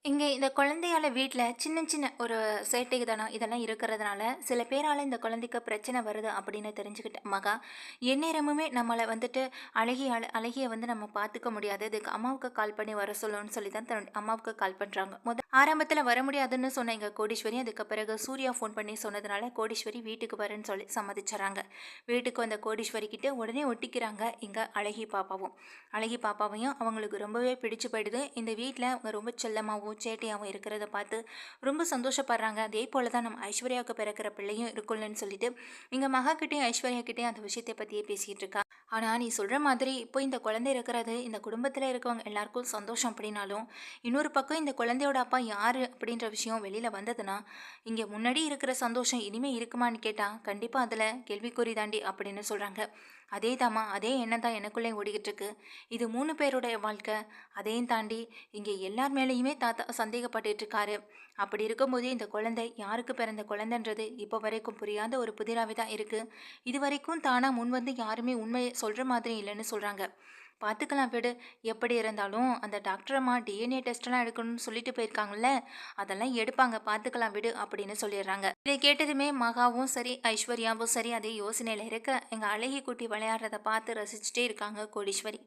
இந்த குழந்தையால வீட்ல சின்ன சின்ன ஒரு சேட்டைத்தனம் இதெல்லாம் இருக்கிறதுனால, சில பேரால இந்த குழந்தைக்கு பிரச்சனை வருது அப்படின்னு தெரிஞ்சுக்கிட்ட மகா, எந்நேரமுமே நம்மள வந்துட்டு அழகிய வந்து நம்ம பார்த்துக்க முடியாது. அதுக்கு அம்மாவுக்கு கால் பண்ணி வர சொல்லணும்னு சொல்லி தான் அம்மாவுக்கு கால் பண்றாங்க. ஆரம்பத்தில வர முடியாதுன்னு சொன்ன எங்க கோடீஸ்வரி, அதுக்கு பிறகு சூர்யா ஃபோன் பண்ணி சொன்னதுனால, கோடீஸ்வரி வீட்டுக்கு வரேன்னு சொல்லி சம்மதிச்சர்றாங்க. வீட்டுக்கு வந்த கோடீஸ்வரி கிட்ட உடனே ஒட்டிக்கிறாங்க எங்க அழகி பாப்பாவும். அழகி பாப்பாவையும் அவங்களுக்கு ரொம்பவே பிடிச்சு போயிடுது. இந்த வீட்ல அவங்க ரொம்ப செல்லமாவும், சேட்டையாவும் இருக்கிறத பார்த்து ரொம்ப சந்தோஷப்படுறாங்க. அதே போல தான் நம்ம ஐஸ்வர்யாவுக்கு பிறக்கிற பிள்ளையும் இருக்கும்லன்னு சொல்லிட்டு, எங்க மகாகிட்டயும், ஐஸ்வர்யா கிட்டயும் அந்த விஷயத்த பத்தியே பேசிட்டு இருக்கா. ஆனா, நீ சொல்ற மாதிரி இப்போ இந்த குழந்தை இருக்கிறது, இந்த குடும்பத்தில இருக்கவங்க எல்லாருக்கும் சந்தோஷம் அப்படின்னாலும், இன்னொரு பக்கம் இந்த குழந்தையோட அப்பா யாரு அப்படின்ற விஷயம் வெளியில வந்ததுன்னா, இங்க முன்னாடி இருக்கிற சந்தோஷம் இனிமே இருக்குமான்னு கேட்டா, கண்டிப்பா அதுல கேள்விக்குறி தாண்டி அப்படின்னு சொல்றாங்க. அதேதாம்மா, அதே எண்ணம் தான் எனக்குள்ளேயும் ஓடிக்கிட்டு இருக்கு. இது 3 பேருடைய வாழ்க்கை. அதையும் தாண்டி இங்கே எல்லார் மேலேயுமே தாத்தா சந்தேகப்பட்டுட்டு இருக்காரு. அப்படி இருக்கும்போது இந்த குழந்தை யாருக்கு பிறந்த குழந்தைன்றது இப்போ வரைக்கும் புரியாத ஒரு புதிராவே தான் இருக்கு. இதுவரைக்கும் தானா முன்வந்து யாருமே உண்மையை சொல்ற மாதிரி இல்லைன்னு சொல்றாங்க. பார்த்துக்கலாம் விடு. எப்படி இருந்தாலும் அந்த டாக்டர் அம்மா டிஎன்ஏ டெஸ்ட்லாம் எடுக்கணும்னு சொல்லிட்டு போயிருக்காங்கல்ல, அதெல்லாம் எடுப்பாங்க பார்த்துக்கலாம் விடு அப்படின்னு சொல்லிடுறாங்க. இதை கேட்டதுமே மகாவும் சரி, ஐஸ்வர்யாவும் சரி அதே யோசனையில் இருக்க எங்கள் அழகி குட்டி விளையாடுறத பார்த்து ரசிச்சுட்டே இருக்காங்க கோடீஸ்வரி.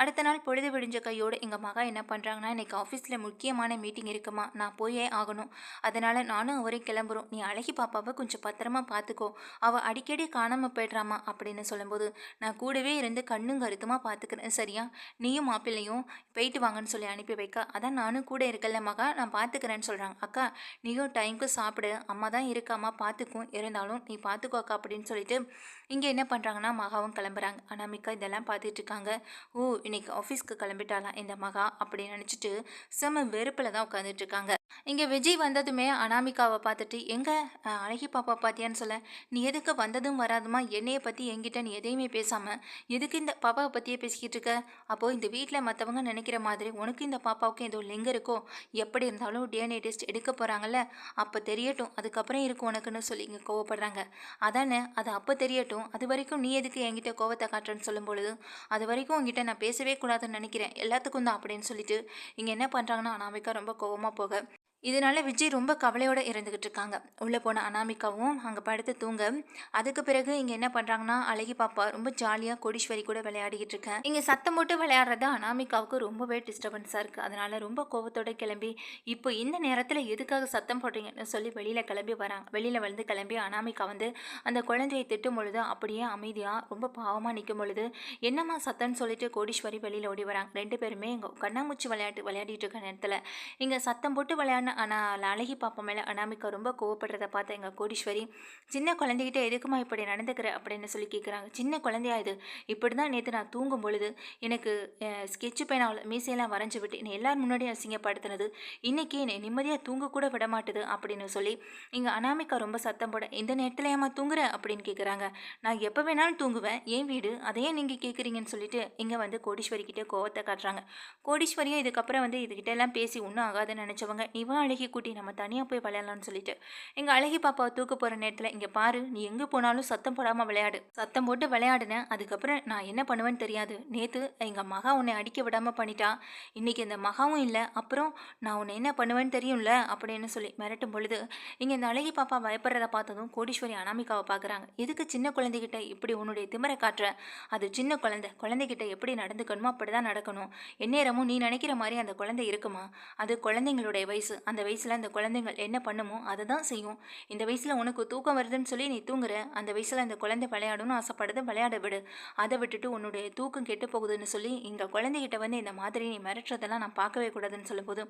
அடுத்த நாள் பொழுது விடிஞ்ச கையோடு எங்கள் மகா என்ன பண்ணுறாங்கன்னா, இன்னைக்கு ஆஃபீஸில் முக்கியமான மீட்டிங் இருக்குமா, நான் போயே ஆகணும். அதனால நானும் அவரே கிளம்புறோம். நீ அழகி பாப்பாவை கொஞ்சம் பத்திரமா பார்த்துக்கோ. அவள் அடிக்கடி காணாமல் போய்ட்றாமா அப்படின்னு சொல்லும்போது, நான் கூடவே இருந்து கண்ணும் கருத்துமா பார்த்துக்கிறேன் சரியா? நீயும் மாப்பிள்ளையும் போயிட்டு வாங்கன்னு சொல்லி அனுப்பி வைக்க, அதான் நானும் கூட இருக்கல மகா, நான் பார்த்துக்கிறேன்னு சொல்கிறாங்க. அக்கா, நீயும் டைமுக்கு சாப்பிடு, அம்மா தான் இருக்காம்மா பார்த்துக்கும், இருந்தாலும் நீ பார்த்துக்கோ அக்கா அப்படின்னு சொல்லிட்டு இங்கே என்ன பண்ணுறாங்கன்னா, மகாவும் கிளம்புறாங்க. அனாமிகா இதெல்லாம் பார்த்துட்டு இருக்காங்க. ஓ, இன்னைக்கு ஆஃபீஸ்க்கு கிளம்பிட்டாலாம் இந்த மகா அப்படின்னு நினச்சிட்டு செம வெறுப்பில் தான் உட்காந்துட்டு இருக்காங்க. இங்கே விஜய் வந்ததுமே அனாமிகாவை பார்த்துட்டு, எங்க அழகி பாப்பா பார்த்தியான்னு சொல்ல, நீ எதுக்கு வந்ததும் வராதுமா என்னைய பற்றி என்கிட்ட நீ எதையுமே பேசாமல் எதுக்கு இந்த பாப்பாவை பற்றியே பேசிக்கிட்டு இருக்க? அப்போது இந்த வீட்டில் மற்றவங்க நினைக்கிற மாதிரி உனக்கு இந்த பாப்பாவுக்கும் ஏதோ லிங்க் இருக்கோ? எப்படி இருந்தாலும் டிஎன்ஏ டெஸ்ட் எடுக்க போகிறாங்கல்ல, அப்போ தெரியட்டும், அதுக்கப்புறம் இருக்கும் உனக்குன்னு சொல்லி இங்கே கோவப்படுறாங்க. அதானே, அது அப்போ தெரியட்டும், அது வரைக்கும் நீ எதுக்கு என்கிட்ட கோவத்தை காட்டுறேன்னு சொல்லும் பொழுது, அது வரைக்கும் உங்ககிட்ட நான் பேசவே கூடாதுன்னு நினைக்கிறேன், எல்லாத்துக்கும் தான் அப்படின்னு சொல்லிட்டு இங்கே என்ன பண்ணுறாங்கன்னா, அனாமிகா ரொம்ப கோவமாக போக, இதனால விஜய் ரொம்ப கவலையோடு இருந்துகிட்டு இருக்காங்க. உள்ளே போன அனாமிகாவும் அங்கே படுத்து தூங்க, அதுக்கு பிறகு இங்கே என்ன பண்ணுறாங்கன்னா, அழகி பாப்பா ரொம்ப ஜாலியாக கோடீஸ்வரி கூட விளையாடிக்கிட்டு இருக்கேன். இங்கே சத்தம் போட்டு விளையாடுறது அனாமிகாவுக்கு ரொம்பவே டிஸ்டர்பன்ஸாக இருக்குது. அதனால் ரொம்ப கோவத்தோடு கிளம்பி, இப்போ இந்த நேரத்தில் எதுக்காக சத்தம் போடுறீங்கன்னு சொல்லி வெளியில் கிளம்பி வராங்க. வெளியில் வந்து கிளம்பி அனாமிகா வந்து அந்த குழந்தையை திட்டும் பொழுது அப்படியே அமைதியாக ரொம்ப பாவமாக நிற்கும் பொழுது, என்னம்மா சத்தம்னு சொல்லிட்டு கோடீஸ்வரி வெளியில் ஓடி வராங்க. 2 பேருமே இங்கே கண்ணாமூச்சி விளையாடிட்டு இருக்க நேரத்தில் இங்கே சத்தம் போட்டு விளையாடின அழகி பாப்பா மேலே அனாமிகா ரொம்ப கோவப்படுறத பார்த்த எங்கள் கோடீஸ்வரி, சின்ன குழந்தைகிட்ட எதுக்குமா இப்படி நடந்துக்கிற அப்படின்னு சொல்லி கேட்குறாங்க. சின்ன குழந்தையா இது, இப்படி தான் நேற்று நான் தூங்கும் பொழுது எனக்கு ஸ்கெட்சு பேனாவில் மீசையெல்லாம் வரைஞ்சி விட்டு என்னை எல்லாரும் முன்னாடி அசிங்கப்படுத்தினது, இன்றைக்கி என்னை நிம்மதியாக தூங்க கூட விட மாட்டுது அப்படின்னு சொல்லி இங்கே அனாமிகா ரொம்ப சத்தம் போட, இந்த நேரத்தில் ஏமா தூங்குற அப்படின்னு கேட்குறாங்க. நான் எப்போ வேணாலும் தூங்குவேன், என் வீடு, அதையே நீங்கள் கேட்குறீங்கன்னு சொல்லிட்டு இங்கே வந்து கோடீஸ்வரி கிட்டே கோவத்தை காட்டுறாங்க. கோடீஸ்வரியும் இதுக்கப்புறம் வந்து இதுகிட்ட எல்லாம் பேசி ஒன்றும் ஆகாதுன்னு நினச்சவங்க, இவன் அழகி குட்டி நம்ம தனியாக போய் விளையாடலாம்னு சொல்லிட்டு எங்கள் அழகி பாப்பாவை தூக்க போகிற நேரத்தில், இங்கே பாரு, நீ எங்கே போனாலும் சத்தம் போடாமல் விளையாடு, சத்தம் போட்டு விளையாடுனேன், அதுக்கப்புறம் நான் என்ன பண்ணுவேன்னு தெரியாது, நேற்று எங்கள் மகா உன்னை அடிக்க விடாமல் பண்ணிட்டா, இன்றைக்கி இந்த மகாவும் இல்லை, அப்புறம் நான் உன்னை என்ன பண்ணுவேன்னு தெரியும்ல அப்படின்னு சொல்லி மிரட்டும் பொழுது இங்கே இந்த அழகி பாப்பா பயப்படுறத பார்த்ததும் கோடீஸ்வரி அனாமிகாவை பார்க்குறாங்க. எதுக்கு சின்ன குழந்தைகிட்ட இப்படி உன்னுடைய திமிரை காட்டுற? அது சின்ன குழந்தைகிட்ட எப்படி நடந்துக்கணுமோ அப்படி தான் நடக்கணும். எந்நேரமும் நீ நினைக்கிற மாதிரி அந்த குழந்தை இருக்குமா? அது குழந்தைங்களுடைய வயசு, அந்த வயசில் அந்த குழந்தைங்கள் என்ன பண்ணுமோ அதை தான் செய்யும். இந்த வயசில் உனக்கு தூக்கம் வருதுன்னு சொல்லி நீ தூங்குற, அந்த வயசில் அந்த குழந்தை விளையாடணும்னு ஆசைப்படுது, விளையாட விடு. அதை விட்டுட்டு உன்னுடைய தூக்கம் கெட்டு போகுதுன்னு சொல்லி இந்த குழந்தைகிட்ட வந்து இந்த மாதிரி நீ மிரட்டுறதெல்லாம் நான் பார்க்கவே கூடாதுன்னு சொல்லும்போது,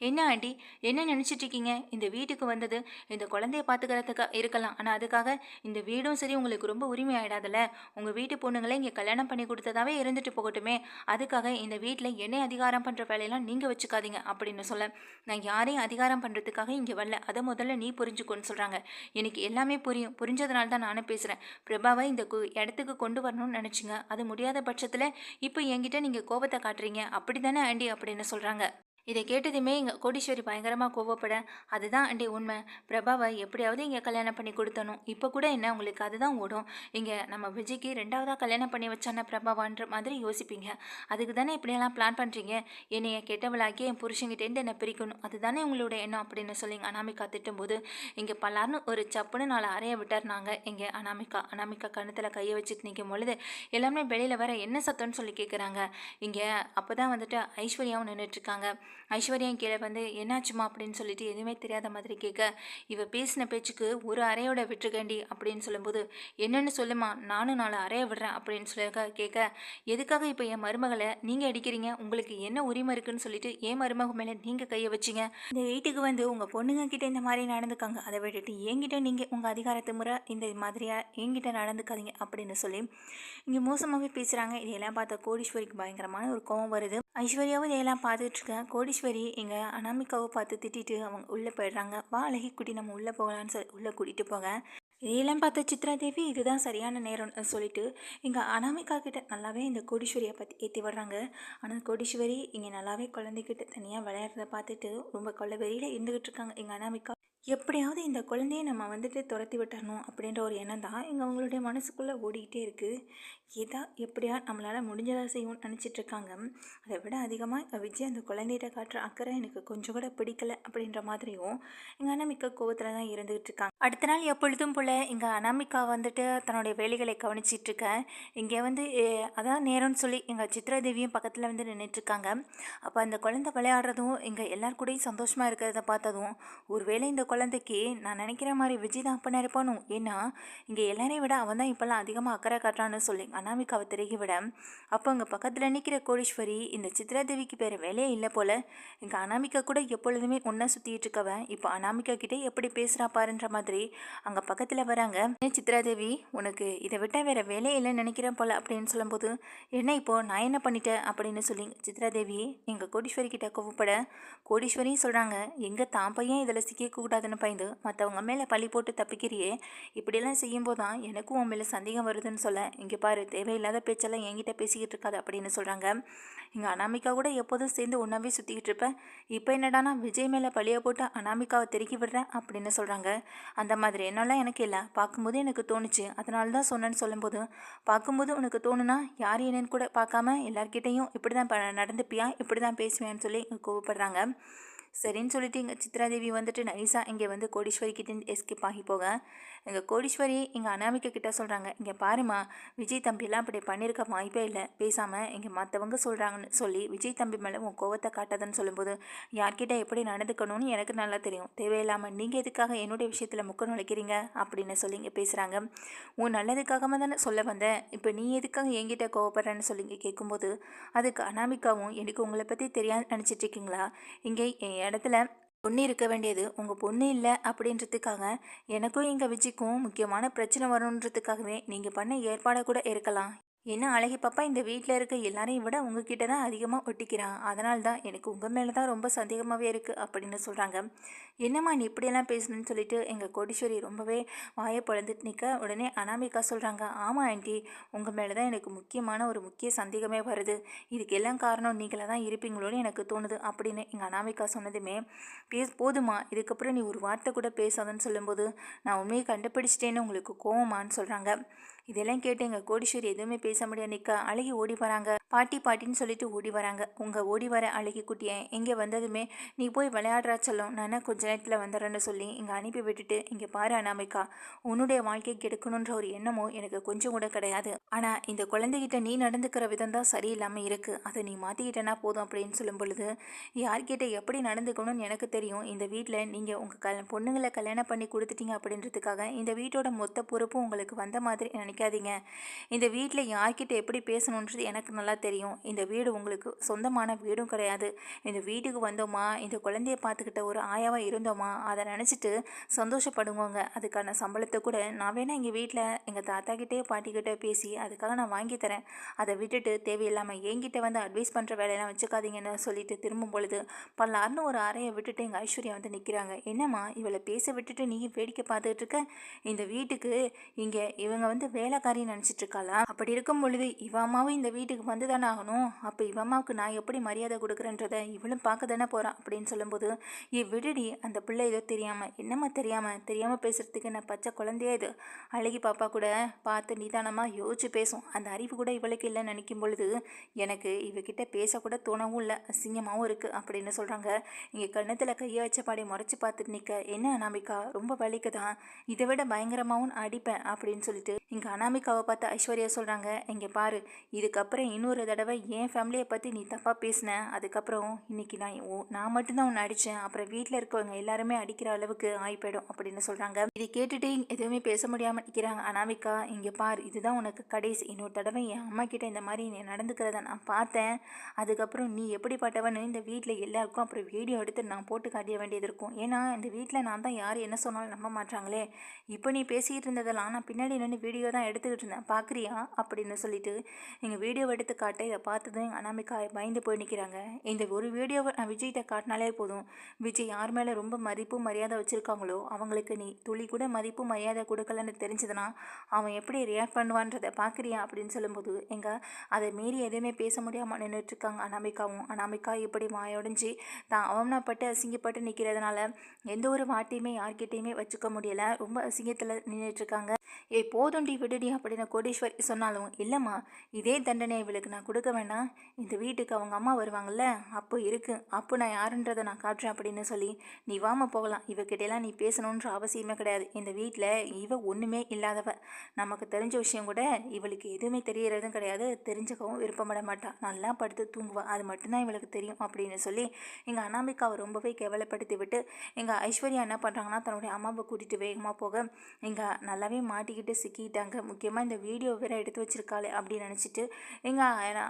என்ன ஆண்டி, என்ன நினச்சிட்டு இருக்கீங்க? இந்த வீட்டுக்கு வந்தது இந்த குழந்தைய பார்த்துக்கிறதுக்கு இருக்கலாம், ஆனால் அதுக்காக இந்த வீடும் சரி உங்களுக்கு ரொம்ப உரிமை ஆகிடாதுல்ல. உங்கள் வீட்டு பொண்ணுங்களே இங்கே கல்யாணம் பண்ணி கொடுத்ததாவே இருந்துட்டு போகட்டுமே, அதுக்காக இந்த வீட்டில் என்னை அதிகாரம் பண்ணுற வேலையெல்லாம் நீங்கள் வச்சுக்காதீங்க அப்படின்னு சொல்ல, நான் யாரையும் அதிகாரம் பண்ணுறதுக்காக இங்கே வரல, அதை முதல்ல நீ புரிஞ்சுக்கோன்னு சொல்கிறாங்க. எனக்கு எல்லாமே புரியும், புரிஞ்சதுனால தான் நானும் பேசுகிறேன். பிரபாவை இந்த இடத்துக்கு கொண்டு வரணும்னு நினச்சிங்க, அது முடியாத பட்சத்தில் இப்போ என்கிட்ட நீங்கள் கோபத்தை காட்டுறீங்க, அப்படி தானே ஆண்டி அப்படின்னு சொல்கிறாங்க. இதை கேட்டதுமே எங்க கோடீஸ்வரி பயங்கரமா கோவப்பட, அதுதான் ஆண்டி உண்மை. பிரபாவ எப்படியாவது இங்க கல்யாணம் பண்ணி குடுத்தரணும். இப்ப கூட என்ன உங்களுக்கு அதுதான் ஓடும். இங்க நம்ம விஜய்க்கு 2வதா கல்யாணம் பண்ணி வச்சான பிரபாவான்ற மாதிரி யோசிப்பீங்க. அதுக்கு தானே இப்படியெல்லாம் பிளான் பண்றீங்க. என்னைய கெட்டவளாக்கி என் புருஷன்கிட்டேருந்து என்ன பிரிக்கணும். அதுதானே உங்களோட எண்ணம் அப்படின்னு சொல்லி அனாமிகா திட்டும்போது, இங்க பலார்னு ஒரு சப்புன்னு 4 அறைய விட்டர்னாங்க இங்க அனாமிகா. அனாமிகா கன்னத்துல கைய வச்சுட்டு நிக்கும் பொழுது, எல்லாமே வெளியில வர என்ன சத்தம்னு சொல்லி கேட்குறாங்க. இங்க அப்பதான் வந்துட்டு ஐஸ்வர்யாவும் நின்னுட்டுருக்காங்க. ஐஸ்வர்யா கீழே வந்து என்னாச்சுமா அப்படின்னு சொல்லிட்டு எதுவுமே தெரியாத மாதிரி கேட்க, இவ பேசின பேச்சுக்கு ஒரு அறையோட விட்டுருக்கேண்டி அப்படின்னு சொல்லும்போது, என்னன்னு சொல்லுமா, நானும் 4 அறைய விடுறேன் அப்படின்னு சொல்லி கேட்க, எதுக்காக இப்போ என் மருமகளை நீங்கள் அடிக்கிறீங்க, உங்களுக்கு என்ன உரிமை இருக்குன்னு சொல்லிட்டு என் மருமக மேலே நீங்கள் கையை வச்சிங்க. இந்த வீட்டுக்கு வந்து உங்கள் பொண்ணுங்க கிட்ட இந்த மாதிரி நடந்துக்காங்க, அதை விட்டுட்டு என்கிட்ட நீங்கள் உங்கள் அதிகாரத்து முறை இந்த மாதிரியா என்கிட்ட நடந்துக்காதீங்க அப்படின்னு சொல்லி இங்கே மோசமாகவே பேசுகிறாங்க. இதையெல்லாம் பார்த்த கோடீஸ்வரிக்கு பயங்கரமான ஒரு கோவம் வருது. ஐஸ்வர்யாவும் இதையெல்லாம் பார்த்துட்ருக்கேன். கோடீஸ்வரி எங்கள் அனாமிகாவை பார்த்து திட்டிட்டு அவங்க உள்ளே போயிடுறாங்க. வா அழகி குட்டி நம்ம உள்ளே போகலான்னு சொல்லி உள்ளே கூட்டிகிட்டு போக, இதையெல்லாம் பார்த்த சித்ரா தேவி இதுதான் சரியான நேரம்னு சொல்லிட்டு இங்கே அனாமிகா கிட்ட நல்லாவே இந்த கோடீஸ்வரியை பற்றி ஏற்றி விடுறாங்க. ஆனால் கோடீஸ்வரி இங்கே நல்லாவே குழந்தைகிட்ட தனியாக விளையாடுறத பார்த்துட்டு ரொம்ப கொள்ளவெறியில் இருந்துக்கிட்டு இருக்காங்க எங்கள் அனாமிகா. எப்படியாவது இந்த குழந்தைய நம்ம வந்துட்டு துரத்தி விட்டுறணும் அப்படின்ற ஒரு எண்ணம் தான் இங்கே அவங்களுடைய மனசுக்குள்ளே ஓடிக்கிட்டே இருக்குது. எப்படியா நம்மளால் முடிஞ்சதாக செய்வோம்னு நினச்சிட்டு இருக்காங்க. அதை விட அதிகமாக விஜய் அந்த குழந்தைகிட்ட காட்டுற அக்கறை எனக்கு கொஞ்சம் கூட பிடிக்கல அப்படின்ற மாதிரியும் எங்கள் அனாமிகா கோவத்தில் தான் இருந்துகிட்டு இருக்காங்க. அடுத்த நாள் எப்பொழுதும் போல் இங்கே அனாமிகா வந்துட்டு தன்னுடைய வேலைகளை கவனிச்சிட்டு இருக்க, இங்கே வந்து அதான் நேரம்னு சொல்லி எங்கள் சித்ரா தேவியும் பக்கத்தில் வந்து நின்றுட்டுருக்காங்க. அப்போ அந்த குழந்தை விளையாடுறதும் இங்கே எல்லார் கூடயும் சந்தோஷமாக இருக்கிறத பார்த்ததும், ஒருவேளை இந்த குழந்தைக்கு நான் நினைக்கிற மாதிரி விஜய் தான் அப்போ இருப்பானோ, ஏன்னா இங்கே எல்லாரையும் விட அவன் தான் இப்போல்லாம் அதிகமாக அக்கறை காட்டுறான்னு சொல்லி அனாமிகாவை திரைக்கி விட, அப்போ அங்கே பக்கத்தில் நிற்கிற கோடீஸ்வரி இந்த சித்ரா தேவிக்கு வேறு வேலையே இல்லை போல். இங்கே அனாமிகா கூட எப்பொழுதுமே ஒன்றா சுற்றிட்டு இருக்கவன் இப்போ அனாமிகா கிட்டே எப்படி பேசுகிறா பாருன்ற மாதிரி அங்கே பக்கத்தில் வராங்க. சித்ரா தேவி உனக்கு இதை விட்டால் வேறு வேலையே இல்லைன்னு நினைக்கிறேன் போல் அப்படின்னு சொல்லும்போது, என்ன இப்போது நான் என்ன பண்ணிட்டேன் அப்படின்னு சொல்லி சித்ரா தேவி எங்கள் கோடீஸ்வரி கிட்ட கோவப்பட, கோடீஸ்வரியும் சொல்கிறாங்க எங்கே தான் பையன் இதில் சிக்கக்கூடாதுன்னு பயந்து மற்றவங்க மேலே பழி போட்டு தப்பிக்கிறியே, இப்படியெல்லாம் செய்யும்போது தான் எனக்கும் உன் மேலே சந்தேகம் வருதுன்னு சொல்ல, இங்கே பாரு தேவையில்லாத பேச்செல்லாம் என்கிட்ட பேசிக்கிட்டு இருக்காது அப்படின்னு சொல்கிறாங்க. இங்கே அனாமிகா கூட எப்போதும் சேர்ந்து ஒன்றாவே சுற்றிக்கிட்டு இருப்பேன், இப்போ என்னடானா விஜய் மேலே பழியை போட்டு அனாமிகாவை தெருக்கி விடுறேன் அப்படின்னு சொல்கிறாங்க. அந்த மாதிரி என்னெல்லாம் எனக்கு இல்லை, பார்க்கும்போது எனக்கு தோணுச்சு அதனால தான் சொன்னேன்னு சொல்லும்போது, பார்க்கும்போது உனக்கு தோணுனா யார் என்னன்னு கூட பார்க்காம எல்லார்கிட்டையும் இப்படி தான் நடந்துப்பியா, இப்படி தான் பேசுவேன்னு சொல்லி கோவப்படுறாங்க. சரின்னு சொல்லிட்டு இங்கே சித்ராதேவி வந்துட்டு நைஸாக இங்கே வந்து கோடீஸ்வரி கிட்டே எஸ்கேப் ஆகி போக, எங்கள் கோடீஸ்வரி எங்கள் அனாமிகா கிட்ட சொல்கிறாங்க, இங்கே பாருமா விஜய் தம்பியெல்லாம் அப்படி பண்ணியிருக்க வாய்ப்பே இல்லை, பேசாமல் இங்கே மற்றவங்க சொல்கிறாங்கன்னு சொல்லி விஜய் தம்பி மேலே உன் கோவத்தை காட்டாதுன்னு சொல்லும்போது, யார்கிட்ட எப்படி நடந்துக்கணும்னு எனக்கு நல்லா தெரியும், தேவையில்லாமல் நீங்கள் எதுக்காக என்னுடைய விஷயத்தில் முக்க நுழைக்கிறீங்க அப்படின்னு சொல்லி இங்கே பேசுகிறாங்க. உன் நல்லதுக்காக தானே சொல்ல வந்தேன், இப்போ நீ எதுக்காக என்கிட்ட கோவப்படுறேன்னு சொல்லி இங்கே கேட்கும்போது, அதுக்கு அனாமிகாவும் எனக்கு உங்களை பற்றி தெரியாது நினச்சிட்ருக்கீங்களா, இங்கே என் இடத்துல பொண்ணு இருக்க வேண்டியது உங்கள் பொண்ணு இல்லை அப்படின்றதுக்காக எனக்கும் எங்கள் விஜய்க்கும் முக்கியமான பிரச்சனை வரணுன்றதுக்காகவே நீங்கள் பண்ண ஏற்பாடாக கூட இருக்கலாம். என்ன அழகி பாப்பா இந்த வீட்டில் இருக்க எல்லாரையும் விட உங்ககிட்ட தான் அதிகமாக ஒட்டிக்கிறான், அதனால தான் எனக்கு உங்கள் மேலே தான் ரொம்ப சந்தேகமாகவே இருக்குது அப்படின்னு சொல்கிறாங்க. என்னம்மா நீ இப்படியெல்லாம் பேசணுன்னு சொல்லிட்டு எங்கள் கோடீஸ்வரி ரொம்பவே வாயை பொழந்துட்டு நிற்க, உடனே அனாமிகா சொல்கிறாங்க, ஆமாம் ஆண்டி உங்கள் மேலே தான் எனக்கு ஒரு முக்கிய சந்தேகமே வருது, இதுக்கு எல்லாம் காரணம் நீங்களாக தான் இருப்பீங்களோன்னு எனக்கு தோணுது அப்படின்னு எங்கள் அனாமிகா சொன்னதுமே, போதுமா இதுக்கப்புறம் நீ ஒரு வார்த்தை கூட பேசாதன்னு சொல்லும்போது, நான் உண்மையை கண்டுபிடிச்சிட்டேன்னு உங்களுக்கு கோவமான்னு சொல்கிறாங்க. இதெல்லாம் கேட்டு எங்கள் கோடீஸ்வரி எதுவுமே பேச முடியாது நிற்க, அழகி ஓடி வராங்க. பாட்டி பாட்டின்னு சொல்லிட்டு ஓடி வராங்க. உங்கள் ஓடி வர அழகி குட்டியை இங்கே வந்ததுமே, நீ போய் விளையாடுறா செல்லும், நான் கொஞ்ச நேரத்தில் வந்துடுறேன்னு சொல்லி இங்கே அனுப்பி விட்டுட்டு, இங்கே பாரு அனாமிகா உன்னுடைய வாழ்க்கை கெடுக்கணுன்ற ஒரு எண்ணமோ எனக்கு கொஞ்சம் கூட கிடையாது, ஆனால் இந்த குழந்தைகிட்ட நீ நடந்துக்கிற விதம் தான் சரியில்லாமல் இருக்குது, அதை நீ மாற்றிக்கிட்டேன்னா போதும் அப்படின்னு சொல்லும் பொழுது, யார்கிட்ட எப்படி நடந்துக்கணும்னு எனக்கு தெரியும், இந்த வீட்டில் நீங்கள் உங்கள் பொண்ணுங்களை கல்யாணம் பண்ணி கொடுத்துட்டீங்க அப்படின்றதுக்காக இந்த வீட்டோட மொத்த பொறுப்பும் உங்களுக்கு வந்த மாதிரி நினைக்காதீங்க. இந்த வீட்டில் யார்கிட்ட எப்படி பேசணுன்றது எனக்கு நல்லா தெரியும். இந்த வீடு உங்களுக்கு சொந்தமான வீடும் கிடையாது. இந்த வீட்டுக்கு வந்தோமா, இந்த குழந்தைய பார்த்துக்கிட்ட ஒரு ஆயாவாக இருந்தோமா, அதை நினச்சிட்டு சந்தோஷப்படுவோங்க. அதுக்கான சம்பளத்தை கூட நான் வேணால் எங்கள் வீட்டில் எங்கள் தாத்தாக்கிட்டே பாட்டிக்கிட்டே பேசி அதுக்காக நான் வாங்கி தரேன். அதை விட்டுட்டு தேவையில்லாமல் என்கிட்ட வந்து அட்வைஸ் பண்ணுற வேலையெல்லாம் வச்சுக்காதீங்கன்னு சொல்லிட்டு திரும்பும் பொழுது, பல்லார்னு ஒரு அறையை விட்டுட்டு எங்கள் ஐஸ்வர்யா வந்து நிற்கிறாங்க. என்னம்மா இவளை பேச விட்டுட்டு நீ வேடிக்கை பார்த்துட்டு இருக்க, இந்த வீட்டுக்கு இங்கே இவங்க வந்து வேலை வேலைக்காரின்னு நினச்சிட்டு இருக்காளா? அப்படி இருக்கும் பொழுது இவ அம்மாவும் இந்த வீட்டுக்கு வந்து தானே ஆகணும். அப்போ இவ அம்மாவுக்கு நான் எப்படி மரியாதை கொடுக்குறேன்றதை இவளும் பார்க்க தானே போகிறான் அப்படின்னு சொல்லும்போது, விடுடி அந்த பிள்ளை ஏதோ தெரியாமல் என்னம்மா தெரியாமல் பேசுகிறதுக்கு என்ன பச்சை குழந்தையா இது? அழகி பாப்பா கூட பார்த்து நிதானமாக யோசிச்சு பேசும் அந்த அறிவு கூட இவளுக்கு இல்லைன்னு நினைக்கும் பொழுது எனக்கு இவகிட்ட பேசக்கூட தோணவும் இல்லை, அசிங்கமாகவும் இருக்குது அப்படின்னு சொல்கிறாங்க. இங்கே கன்னத்தில் கையை வச்ச பாடி முறைச்சி பார்த்துட்டு நிற்க, என்ன அனாமிகா ரொம்ப வலிக்குதான், இதை விட பயங்கரமாகவும் அடிப்பேன் அப்படின்னு சொல்லிட்டு இங்கே அனாமிகாவை பார்த்து ஐஸ்வர்யா சொல்கிறாங்க. இங்கே பாரு, இதுக்கப்புறம் இன்னொரு தடவை என் ஃபேமிலியை பற்றி நீ தப்பாக பேசின, அதுக்கப்புறம் இன்னைக்கு நான் மட்டும்தான் உன்னை அடித்தேன், அப்புறம் வீட்டில் இருக்கவங்க எல்லாருமே அடிக்கிற அளவுக்கு ஆகிப்போயிடும் அப்படின்னு சொல்கிறாங்க. இதை கேட்டுட்டு எதுவுமே பேச முடியாமல் நிற்கிறாங்க அனாமிகா. இங்கே பார், இதுதான் உனக்கு கடைசி, இன்னொரு தடவை என் அம்மா கிட்ட இந்த மாதிரி நீ நடந்துக்கிறத நான் பார்த்தேன், அதுக்கப்புறம் நீ எப்படிப்பட்டவன்னு இந்த வீட்டில் எல்லாருக்கும் அப்புறம் வீடியோ எடுத்து நான் போட்டு காட்டிய வேண்டியது இருக்கும். ஏன்னா இந்த வீட்டில் நான் தான் யார் என்ன சொன்னாலும் நம்ப மாட்டாங்களே. இப்போ நீ பேசிக்கிட்டு இருந்ததெல்லாம் நான் பின்னாடி நின்று வீடியோ தான் எடுத்துக்கிட்டு இருந்தேன், பார்க்குறியா அப்படின்னு சொல்லிட்டு எங்கள் வீடியோ எடுத்து காட்ட, இதை பார்த்ததும் எங்கள் அனாமிகா பயந்து போய் நிற்கிறாங்க. இந்த ஒரு வீடியோவை நான் விஜய்கிட்ட காட்டினாலே போதும், விஜய் யார் மேலே ரொம்ப மதிப்பு மரியாதை வச்சுருக்காங்களோ அவங்களுக்கு நீ துளி கூட மதிப்பு மரியாதை கொடுக்கலன்னு தெரிஞ்சதுன்னா அவன் எப்படி ரியாக்ட் பண்ணுவான்றதை பார்க்குறியா அப்படின்னு சொல்லும்போது அதை மீறி எதுவுமே பேச முடியாமல் நின்றுட்டுருக்காங்க அனாமிகாவும். அனாமிகா இப்படி மாயோடைஞ்சி தான் அவமானப்பட்டு அசிங்கப்பட்டு நிற்கிறதுனால எந்த ஒரு வார்த்தையுமே யார்கிட்டையுமே வச்சுக்க முடியலை, ரொம்ப அசிங்கத்தில் நின்றுட்டுருக்காங்க. போதுண்டி விடுடி அப்படின்னு கோடீஸ்வரி சொன்னாலும், இல்லைம்மா இதே தண்டனை இவளுக்கு நான் கொடுக்க வேண்டாம், இந்த வீட்டுக்கு அவங்க அம்மா வருவாங்கள்ல அப்போ இருக்குது, அப்போ நான் யாருன்றதை நான் காட்டுறேன் அப்படின்னு சொல்லி நீ வாம போகலாம், இவகிட்டெல்லாம் நீ பேசணுன்ற அவசியமே கிடையாது, இந்த வீட்டில் இவ ஒன்றுமே இல்லாதவ, நமக்கு தெரிஞ்ச விஷயம் கூட இவளுக்கு எதுவுமே தெரியறதும் கிடையாது, தெரிஞ்சுக்கவும் விருப்பப்பட மாட்டா, நல்லா படுத்து தூங்குவா, அது மட்டும்தான் இவளுக்கு தெரியும் அப்படின்னு சொல்லி எங்கள் அனாமிகாவை ரொம்பவே கேவலப்படுத்தி விட்டு எங்கள் ஐஸ்வர்யா என்ன பண்ணுறாங்கன்னா தன்னுடைய அம்மாவை கூட்டிகிட்டு வேகமாக போக நல்லாவே மாட்டிக்கிட்டு சிக்கிட்டாங்க. முக்கியமாக இந்த வீடியோ வேற எடுத்து வச்சிருக்காளே அப்படின்னு நினச்சிட்டு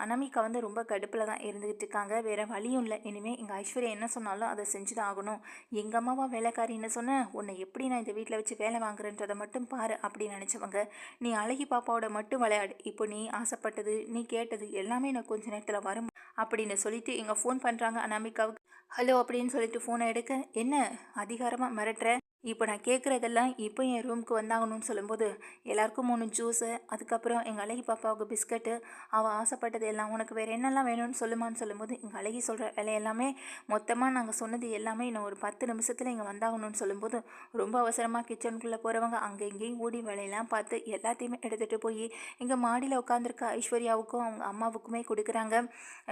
அனாமிகா ரொம்ப கடுப்பில் தான் இருந்துகிட்டு இருக்காங்க. வேறு வழியும் இல்லை, இனிமேல் எங்கள் ஐஸ்வர்யா என்ன சொன்னாலும் அதை செஞ்சு தான் ஆகணும், எங்கள் அம்மாவா வேலைக்காரின்னு சொன்னேன், உன்னை எப்படி நான் இந்த வீட்டில் வச்சு வேலை வாங்குறேன்றதை மட்டும் பாரு அப்படின்னு நினச்சவங்க, நீ அழகி பாப்பாவோட மட்டும் விளையாடு, இப்போ நீ ஆசைப்பட்டது நீ கேட்டது எல்லாமே நான் கொஞ்ச நேரத்தில் வரும் அப்படின்னு சொல்லிட்டு ஃபோன் பண்ணுறாங்க அனாமிகாவுக்கு. ஹலோ அப்படின்னு சொல்லிட்டு ஃபோனை எடுக்க, என்ன அதிகாரமாக மிரட்டுற, இப்போ நான் கேட்குறதெல்லாம் இப்போ என் ரூமுக்கு வந்தாகணும்னு சொல்லும்போது எல்லாருக்கும் 3 ஜூஸு, அதுக்கப்புறம் எங்கள் அழகி பாப்பாவுக்கு பிஸ்கட்டு, அவள் ஆசைப்பட்டது எல்லாம், உனக்கு வேறு என்னெல்லாம் வேணும்னு சொல்லுமான்னு சொல்லும்போது எங்கள் அழகி சொல்கிற வேலை எல்லாமே மொத்தமாக நாங்கள் சொன்னது எல்லாமே இன்னும் ஒரு 10 நிமிஷத்தில் இங்கே வந்தாகணும்னு சொல்லும்போது ரொம்ப அவசரமாக கிச்சனுக்குள்ளே போகிறவங்க அங்கே இங்கேயும் ஓடி வேலையெல்லாம் பார்த்து எல்லாத்தையுமே எடுத்துகிட்டு போய் இங்கே மாடியில் உட்காந்துருக்க ஐஸ்வர்யாவுக்கும் அவங்க அம்மாவுக்குமே கொடுக்குறாங்க.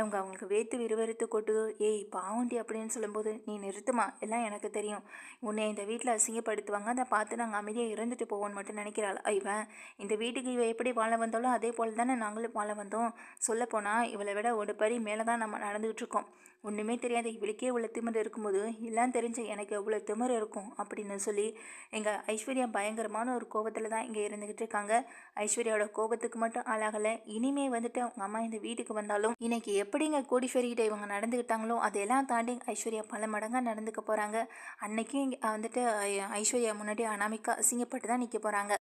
அவங்களுக்கு வேத்து விறுவிறுத்து கொட்டுது. பாவண்டி அப்படின்னு சொல்லும்போது, நீ நிறுத்துமா, எல்லாம் எனக்கு தெரியும், உன்னை இந்த வீட்டில் அசிங்கப்படுத்துவாங்க, அதை பார்த்து நாங்கள் அமைதியாக இருந்துட்டு போவோன்னு மட்டும் நினைக்கிறாள் இவன், இந்த வீட்டுக்கு இவ எப்படி வாழ வந்தாலும் அதே போல் தானே நாங்களும் வாழ வந்தோம், சொல்லப்போனால் இவளை விட ஒரு படி மேலே தான் நம்ம நடந்துகிட்டு இருக்கோம், ஒன்றுமே தெரியாத இவளுக்கே இவ்வளோ திமிர் இருக்கும்போது எல்லாம் தெரிஞ்ச எனக்கு எவ்வளோ திமிர் இருக்கும் அப்படின்னு சொல்லி எங்கள் ஐஸ்வர்யா பயங்கரமான ஒரு கோபத்தில் தான் இங்கே இருந்துக்கிட்டு இருக்காங்க. ஐஸ்வர்யாவோட கோபத்துக்கு மட்டும் ஆளாகலை, இனிமே அவங்க அம்மா இந்த வீட்டுக்கு வந்தாலும் இன்னைக்கு எப்படிங்க கோடீஸ்வரிகிட்ட இவங்க நடந்துக்கிட்டாங்களோ அதையெல்லாம் தாண்டி ஐஸ்வர்யா பல மடங்காக நடந்துக்க போகிறாங்க. அன்னைக்கும் ஐஸ்வர்யா முன்னாடி அனாமிகா அசிங்கப்பட்டு தான் நிற்க போகிறாங்க.